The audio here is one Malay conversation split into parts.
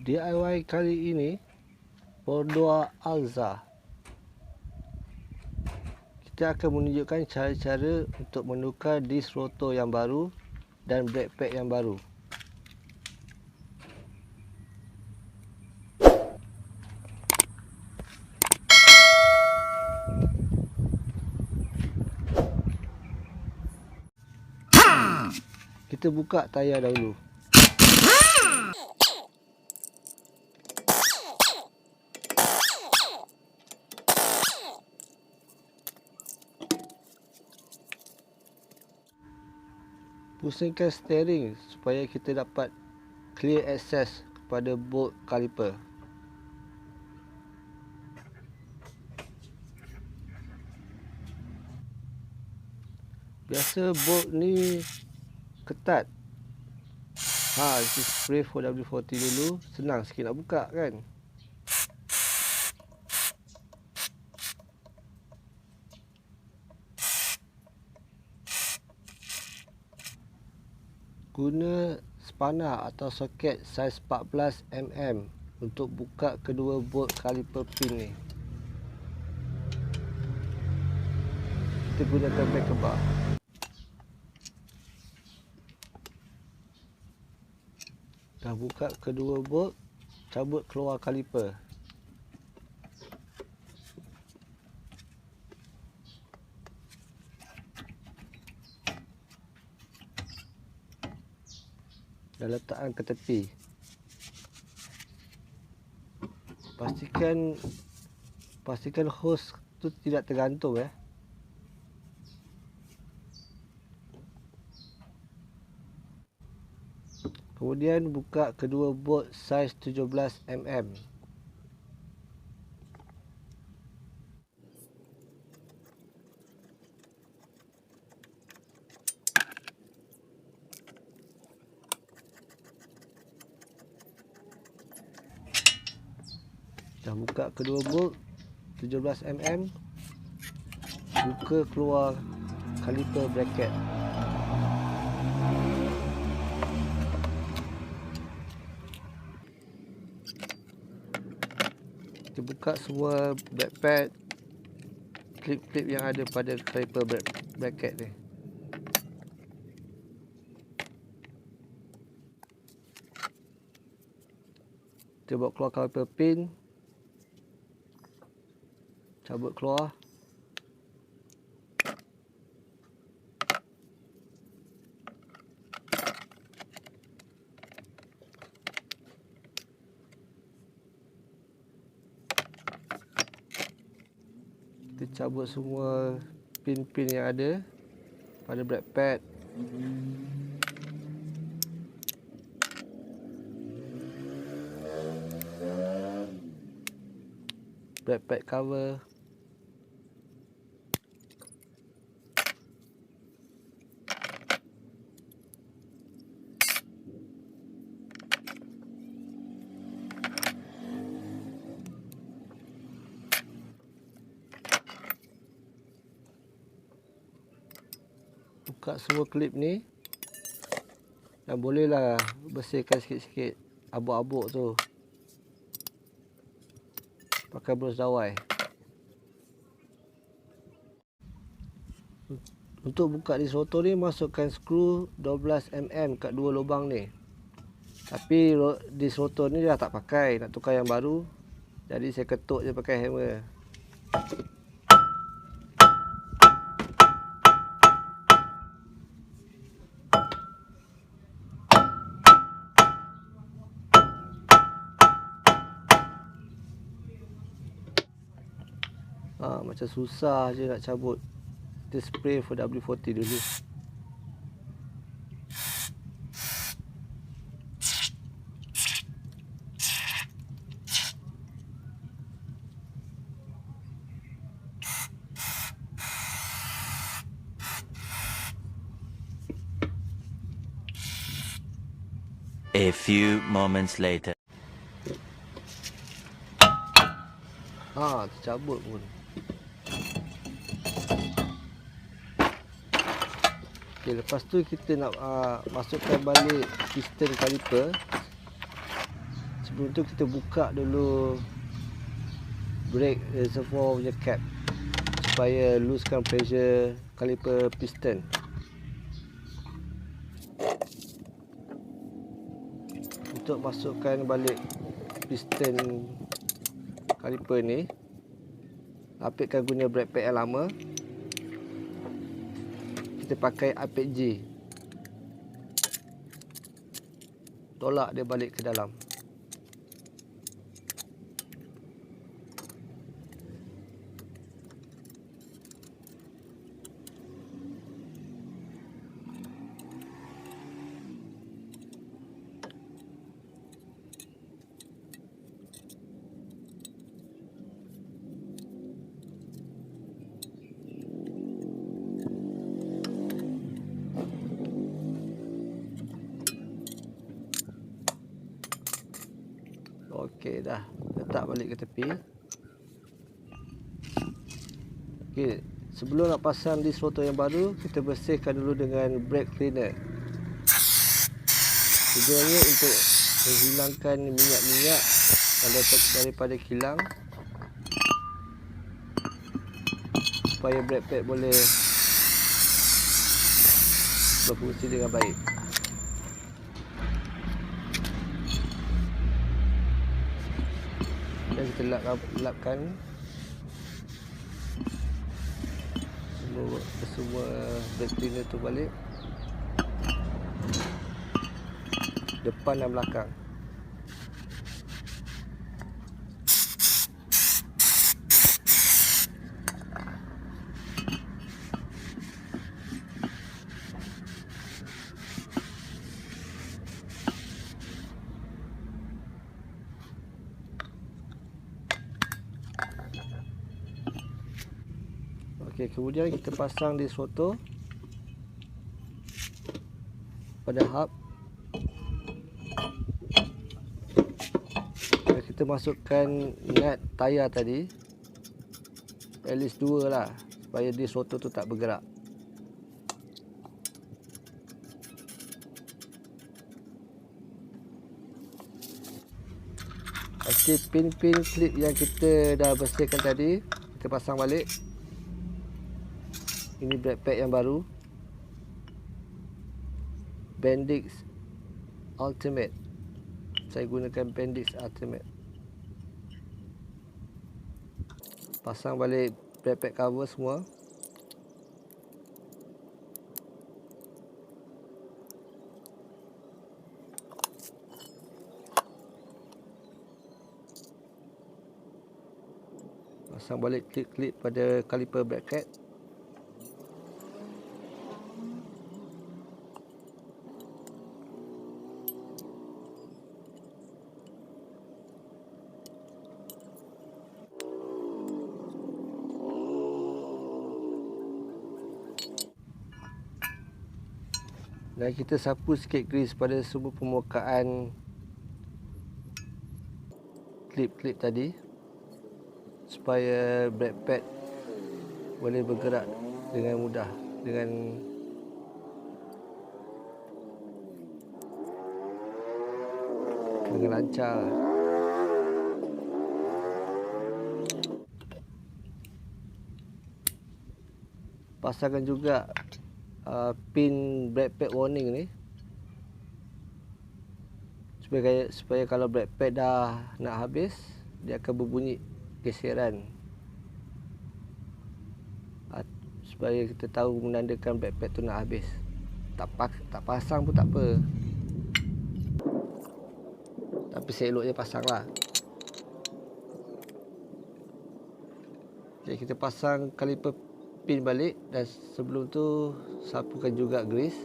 DIY kali ini Perodua Alza. Kita akan menunjukkan cara-cara untuk menukar disk rotor yang baru dan brake pad yang baru. Kita buka tayar dahulu. Pusingkan steering supaya kita dapat clear access kepada bolt caliper. Biasa bolt ni ketat. Kita spray 4W40 dulu, senang sikit nak buka kan. Guna spanner atau soket saiz 14mm untuk buka kedua bolt caliper pin ni. Kita gunakan bergegar. Dah buka kedua bolt, cabut keluar caliper. Dan letakkan ke tepi. Pastikan hos tu tidak tergantung ya. Kemudian buka kedua bolt saiz 17mm. Dah buka kedua bolt 17mm, buka keluar caliper bracket. Kita buka semua brake pad, klip-klip yang ada pada caliper bracket ni. Kita bawa keluar caliper pin, cabut keluar. Kita cabut semua pin-pin yang ada pada brake pad. Brake pad cover. Buka semua klip ni. Dan bolehlah bersihkan sikit-sikit abuk-abuk tu pakai brush dawai. Untuk buka disk rotor ni, masukkan skru 12mm kat dua lubang ni. Tapi disk rotor ni dah tak pakai, nak tukar yang baru. Jadi saya ketuk je pakai hammer. Macam susah je nak cabut. Kita spray 4W40 dulu. A few moments later. Tercabut pun. Okay, lepas tu kita nak masukkan balik piston caliper Sebelum tu kita buka dulu brake reservoir punya cap supaya loosekan pressure caliper piston. Untuk masukkan balik piston caliper ni, lapikkan guna brake pad yang lama. Kita pakai apit G, tolak dia balik ke dalam. Okey, dah letak balik ke tepi. Okey, sebelum nak pasang disk rotor yang baru, kita bersihkan dulu dengan brake cleaner. Tujuannya untuk menghilangkan minyak-minyak daripada kilang, supaya brake pad boleh berfungsi dengan baik. Dan kita lapkan semua brake cleaner tu balik, depan dan belakang. Okey, kemudian kita pasang disk rotor pada hub. Dan kita masukkan nut tayar tadi, at least 2 lah, supaya disk rotor tu tak bergerak. Okey, pin-pin klip yang kita dah bersihkan tadi, kita pasang balik. Ini brake pad yang baru, Bendix Ultimate. Saya gunakan Bendix Ultimate. Pasang balik brake pad cover semua. Pasang balik klip-klip pada caliper bracket. Dan kita sapu sikit grease pada semua permukaan klip-klip tadi, supaya brake pad boleh bergerak dengan mudah, dengan lancar. Pasangkan juga pin brake pad warning ni, supaya kalau brake pad dah nak habis, dia akan berbunyi geseran, supaya kita tahu menandakan brake pad tu nak habis. Tak pasang pun tak apa, tapi seeloknya pasang lah. Okay, kita pasang caliper pin balik, dan sebelum tu sapukan juga grease.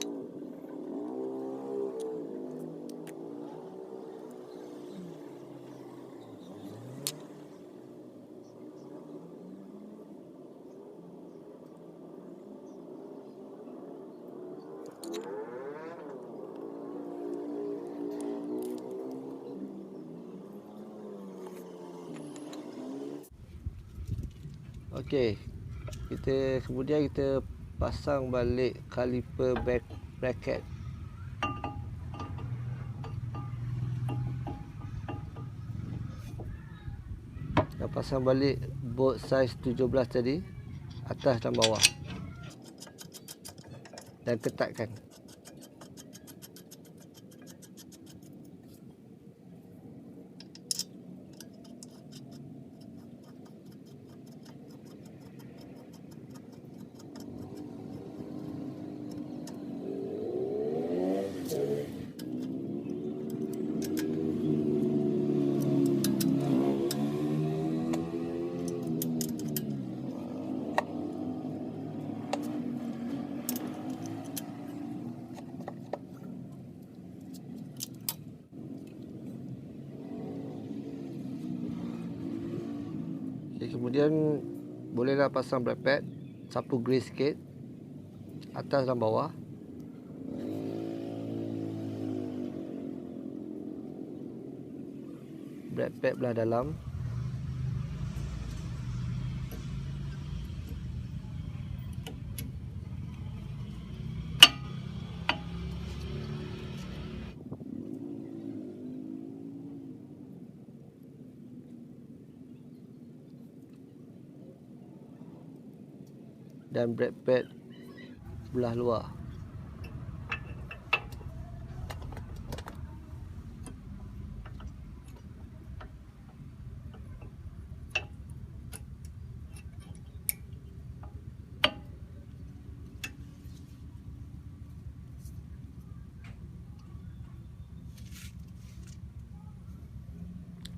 Okey, kemudian kita pasang balik caliper bracket. pasang balik bolt saiz 17 tadi, atas dan bawah, dan ketatkan. Kemudian bolehlah pasang brake pad, sapu grease sikit atas dan bawah. Brake pad belah dalam. Dan brake pad belah luar.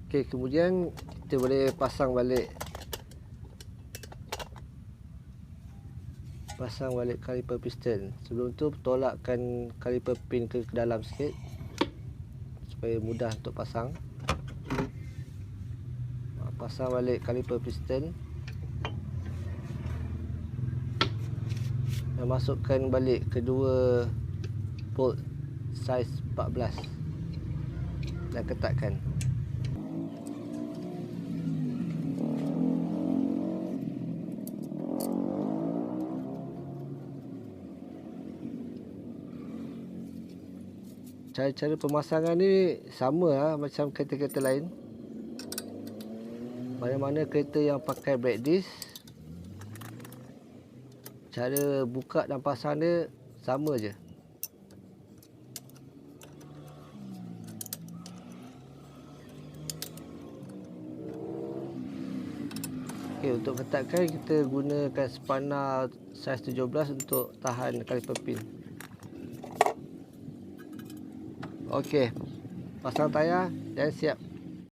Okey, kemudian kita boleh pasang balik caliper piston. Sebelum tu tolakkan caliper pin ke dalam sikit supaya mudah untuk pasang. Pasang balik caliper piston dan masukkan balik kedua bolt saiz 14 dan ketatkan. Cara-cara pemasangan ni sama lah macam kereta-kereta lain. Mana-mana kereta yang pakai brake disc, cara buka dan pasang dia sama je. Okey, untuk ketatkan kita gunakan spana saiz 17 untuk tahan caliper pin. Okey, pasang tayar dan siap.